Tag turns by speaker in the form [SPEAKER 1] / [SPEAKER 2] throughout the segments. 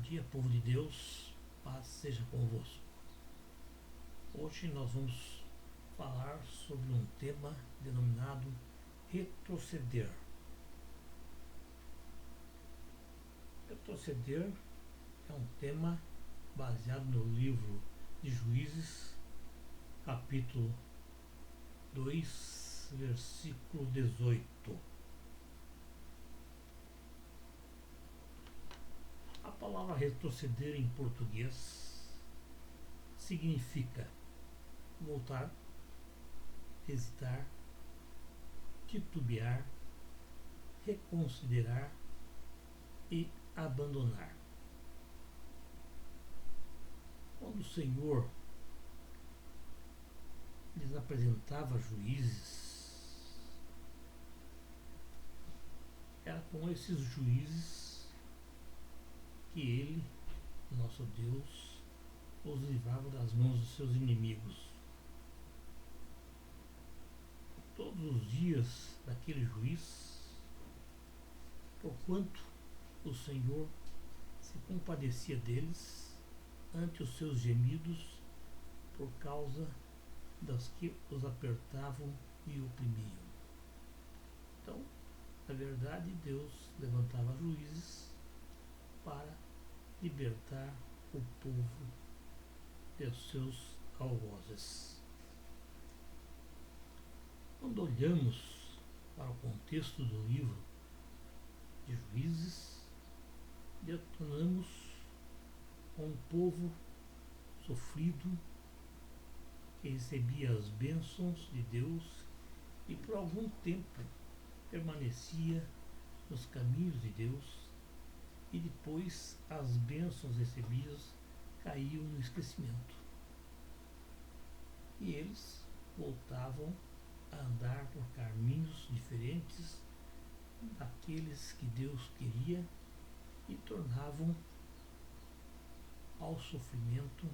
[SPEAKER 1] dia, povo de Deus, paz seja convosco. Hoje nós vamos falar sobre um tema denominado retroceder. Retroceder é um tema baseado no livro de Juízes, capítulo 2, versículo 18. A palavra retroceder em português significa voltar, hesitar, titubear, reconsiderar e abandonar. Quando o Senhor lhes apresentava juízes, era com esses juízes que ele, nosso Deus, os livrava das mãos dos seus inimigos. Todos os dias daquele juiz, porquanto o Senhor se compadecia deles ante os seus gemidos por causa das que os apertavam e oprimiam. Então, na verdade, Deus levantava juízes para libertar o povo dos seus algozes. Quando olhamos para o contexto do livro de Juízes, detonamos com um povo sofrido que recebia as bênçãos de Deus e por algum tempo permanecia nos caminhos de Deus, e depois as bênçãos recebidas caíam no esquecimento. E eles voltavam a andar por caminhos diferentes daqueles que Deus queria e tornavam ao sofrimento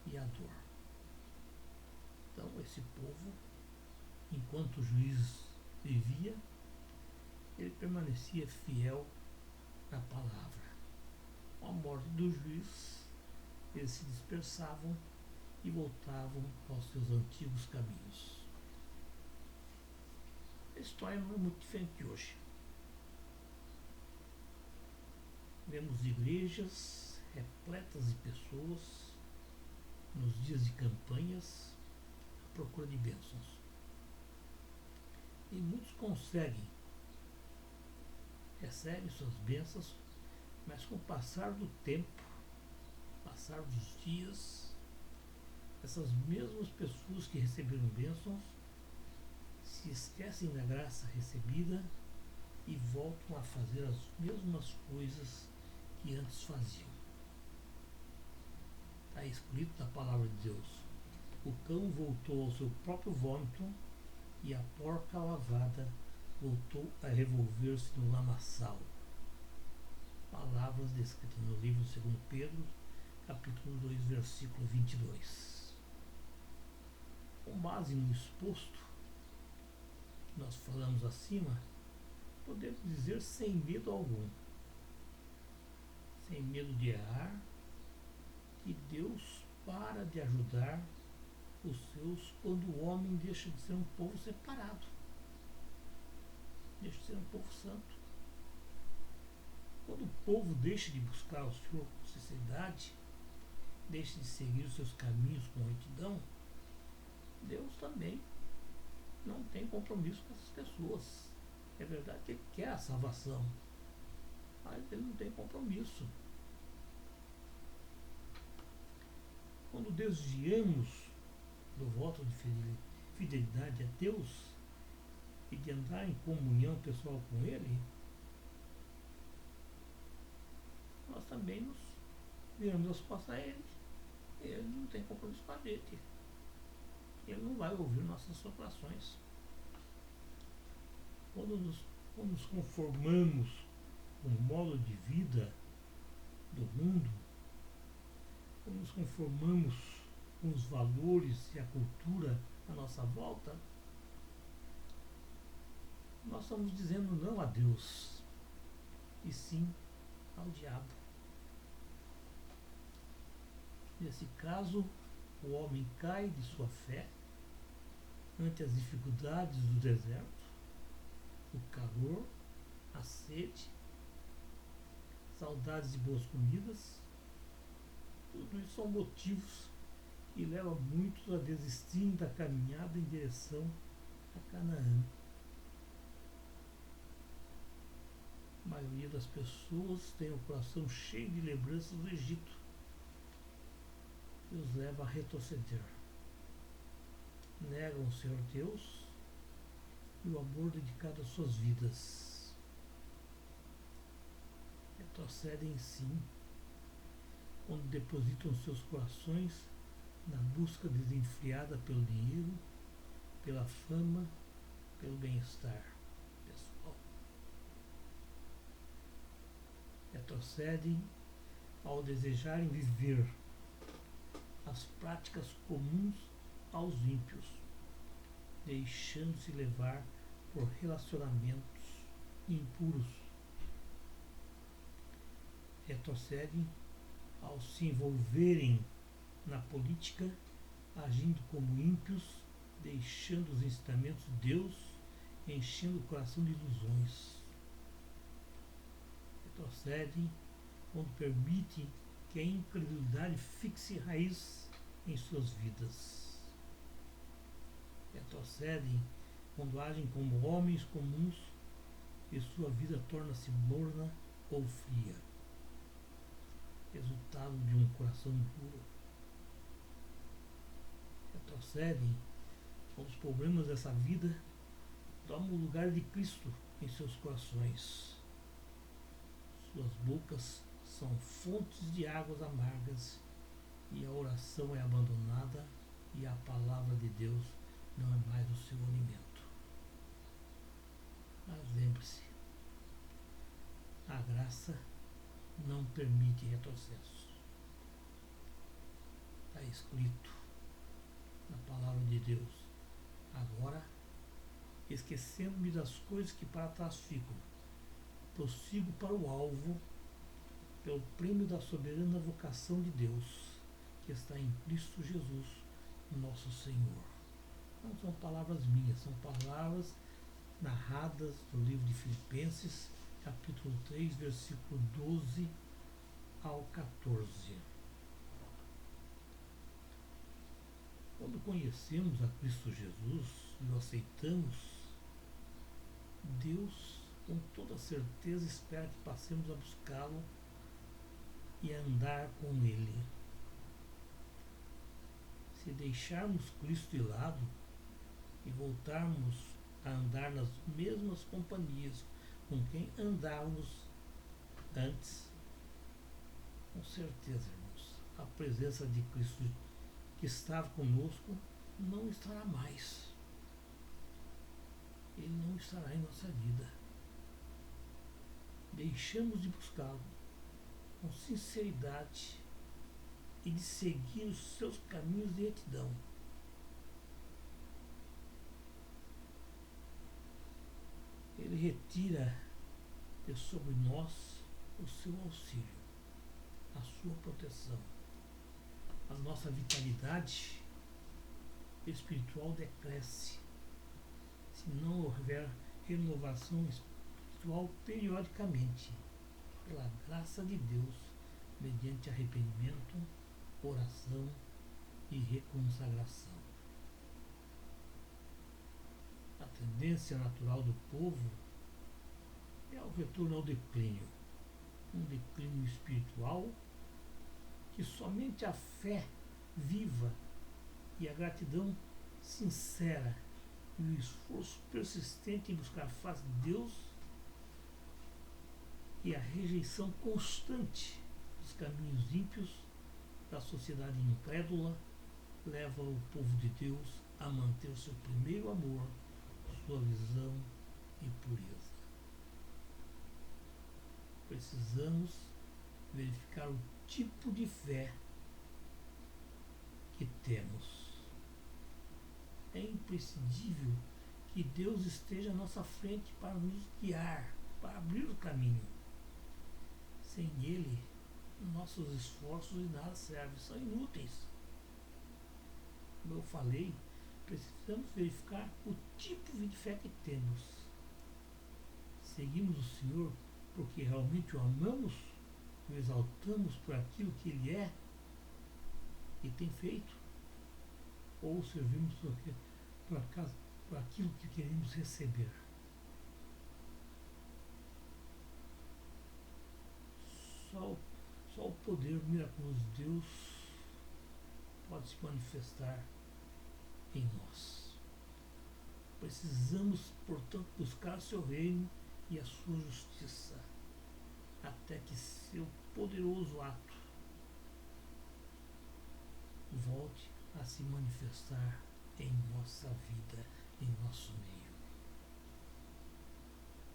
[SPEAKER 1] e à dor. Então esse povo, enquanto o juiz vivia, ele permanecia fiel na palavra. Com a morte do juiz, eles se dispersavam e voltavam aos seus antigos caminhos. A história não é muito diferente de hoje. Vemos igrejas repletas de pessoas nos dias de campanhas à procura de bênçãos. E muitos recebem suas bênçãos, mas com o passar do tempo, passar dos dias, essas mesmas pessoas que receberam bênçãos se esquecem da graça recebida e voltam a fazer as mesmas coisas que antes faziam. Está escrito na palavra de Deus: o cão voltou ao seu próprio vômito e a porca lavada voltou a revolver-se no lamaçal. Palavras descritas no livro de 2 Pedro, capítulo 2, versículo 22. Com base no exposto que nós falamos acima, podemos dizer sem medo algum, sem medo de errar, que Deus para de ajudar os seus quando o homem deixa de ser um povo separado, deixa de ser um povo santo. Quando o povo deixa de buscar o Senhor com sinceridade, deixa de seguir os seus caminhos com retidão, Deus também não tem compromisso com essas pessoas. É verdade que Ele quer a salvação, mas Ele não tem compromisso. Quando desviamos do voto de fidelidade a Deus e de andar em comunhão pessoal com Ele, nós também nos viramos as costas a Ele. Ele não tem compromisso com a gente. Ele não vai ouvir nossas orações. Quando nos conformamos com o modo de vida do mundo, quando nos conformamos com os valores e a cultura à nossa volta, nós estamos dizendo não a Deus, e sim ao diabo. Nesse caso, o homem cai de sua fé ante as dificuldades do deserto, o calor, a sede, saudades de boas comidas. Tudo isso são motivos que levam muitos a desistirem da caminhada em direção a Canaã. A maioria das pessoas tem o coração cheio de lembranças do Egito, que os leva a retroceder. Negam o Senhor Deus e o amor dedicado às suas vidas. Retrocedem sim, quando depositam seus corações na busca desenfreada pelo dinheiro, pela fama, pelo bem-estar pessoal. Retrocedem ao desejarem viver as práticas comuns aos ímpios, deixando-se levar por relacionamentos impuros. Retrocedem ao se envolverem na política, agindo como ímpios, deixando os ensinamentos de Deus, enchendo o coração de ilusões. Retrocedem quando permitem que a incredulidade fixe raiz em suas vidas. Retrocedem quando agem como homens comuns e sua vida torna-se morna ou fria, resultado de um coração puro. Retrocedem quando os problemas dessa vida tomam o lugar de Cristo em seus corações. Suas bocas são fontes de águas amargas e a oração é abandonada e a palavra de Deus não é mais o seu alimento. Mas lembre-se, a graça não permite retrocesso. Está escrito na palavra de Deus: agora, esquecendo-me das coisas que para trás ficam, prossigo para o alvo, pelo prêmio da soberana vocação de Deus, que está em Cristo Jesus, nosso Senhor. Não são palavras minhas, são palavras narradas no livro de Filipenses, capítulo 3, versículo 12 ao 14. Quando conhecemos a Cristo Jesus e o aceitamos, Deus, com toda certeza, espera que passemos a buscá-lo e a andar com Ele. Se deixarmos Cristo de lado e voltarmos a andar nas mesmas companhias com quem andávamos antes, com certeza, irmãos, a presença de Cristo que estava conosco não estará mais. Ele não estará em nossa vida. Deixamos de buscá-lo com sinceridade e de seguir os seus caminhos de retidão. Ele retira de sobre nós o seu auxílio, a sua proteção. A nossa vitalidade espiritual decresce se não houver renovação espiritual periodicamente, pela graça de Deus, mediante arrependimento, oração e reconsagração. A tendência natural do povo é o retorno ao declínio, um declínio espiritual que somente a fé viva e a gratidão sincera e o esforço persistente em buscar a face de Deus e a rejeição constante dos caminhos ímpios da sociedade incrédula leva o povo de Deus a manter o seu primeiro amor, sua visão e pureza. Precisamos verificar o tipo de fé que temos. É imprescindível que Deus esteja à nossa frente para nos guiar, para abrir o caminho. Sem Ele, nossos esforços de nada servem, são inúteis. Como eu falei, precisamos verificar o tipo de fé que temos. Seguimos o Senhor porque realmente o amamos, o exaltamos por aquilo que Ele é e tem feito, ou servimos por aquilo que queremos receber. Só, só o poder miraculoso de Deus pode se manifestar em nós. Precisamos, portanto, buscar seu reino e a sua justiça, até que seu poderoso ato volte a se manifestar em nossa vida, em nosso meio.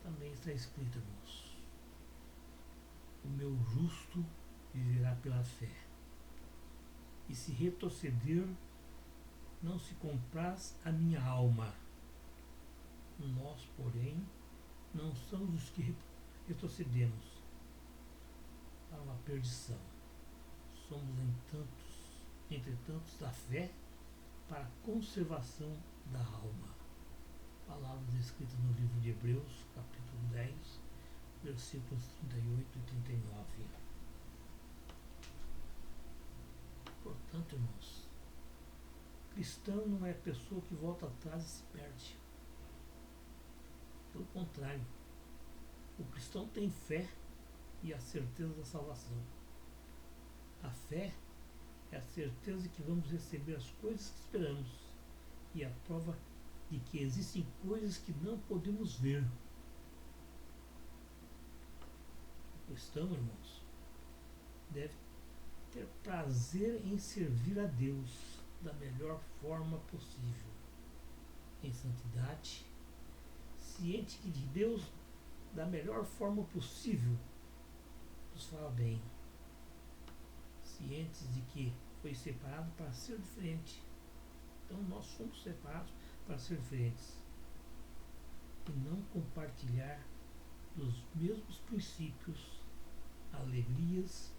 [SPEAKER 1] Também está escrito, irmãos: o meu justo viverá pela fé, e se retroceder, não se compraz a minha alma. Nós, porém, não somos os que retrocedemos para uma perdição. Somos entretanto, da fé para a conservação da alma. Palavras escritas no livro de Hebreus, capítulo 10, versículos 38 e 39. Portanto, irmãos, cristão não é pessoa que volta atrás e se perde. Pelo contrário, o cristão tem fé e a certeza da salvação. A fé é a certeza de que vamos receber as coisas que esperamos e a prova de que existem coisas que não podemos ver. O cristão, irmãos, deve ter prazer em servir a Deus da melhor forma possível, em santidade, ciente que de Deus, da melhor forma possível, nos fará bem, cientes de que foi separado para ser diferente. Então nós somos separados para ser diferentes e não compartilhar dos mesmos princípios, alegrias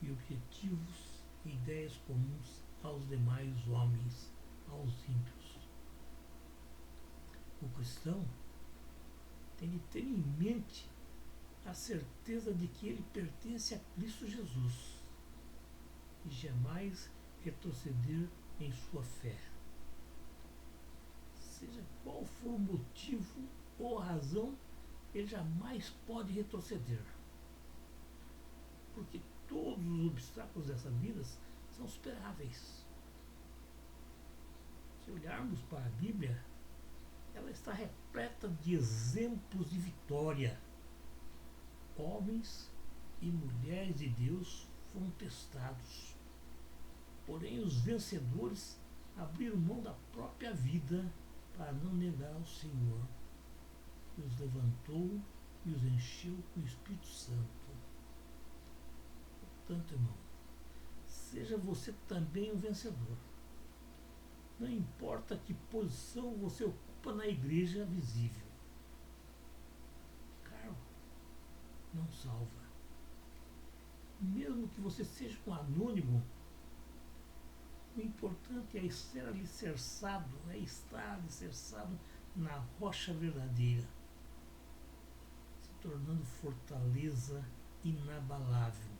[SPEAKER 1] e objetivos e ideias comuns aos demais homens, aos ímpios. O cristão tem de ter em mente a certeza de que ele pertence a Cristo Jesus e jamais retroceder em sua fé. Seja qual for o motivo ou a razão, ele jamais pode retroceder. Porque todos os obstáculos dessa vida são superáveis. Se olharmos para a Bíblia, ela está repleta de exemplos de vitória. Homens e mulheres de Deus foram testados. Porém, os vencedores abriram mão da própria vida para não negar o Senhor, que os levantou e os encheu com o Espírito Santo. Portanto, irmão, seja você também um vencedor. Não importa que posição você ocupa na igreja visível. Cargo não salva. Mesmo que você seja um anônimo, o importante é estar alicerçado na rocha verdadeira, se tornando fortaleza inabalável,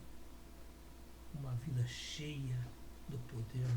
[SPEAKER 1] uma vida cheia do poder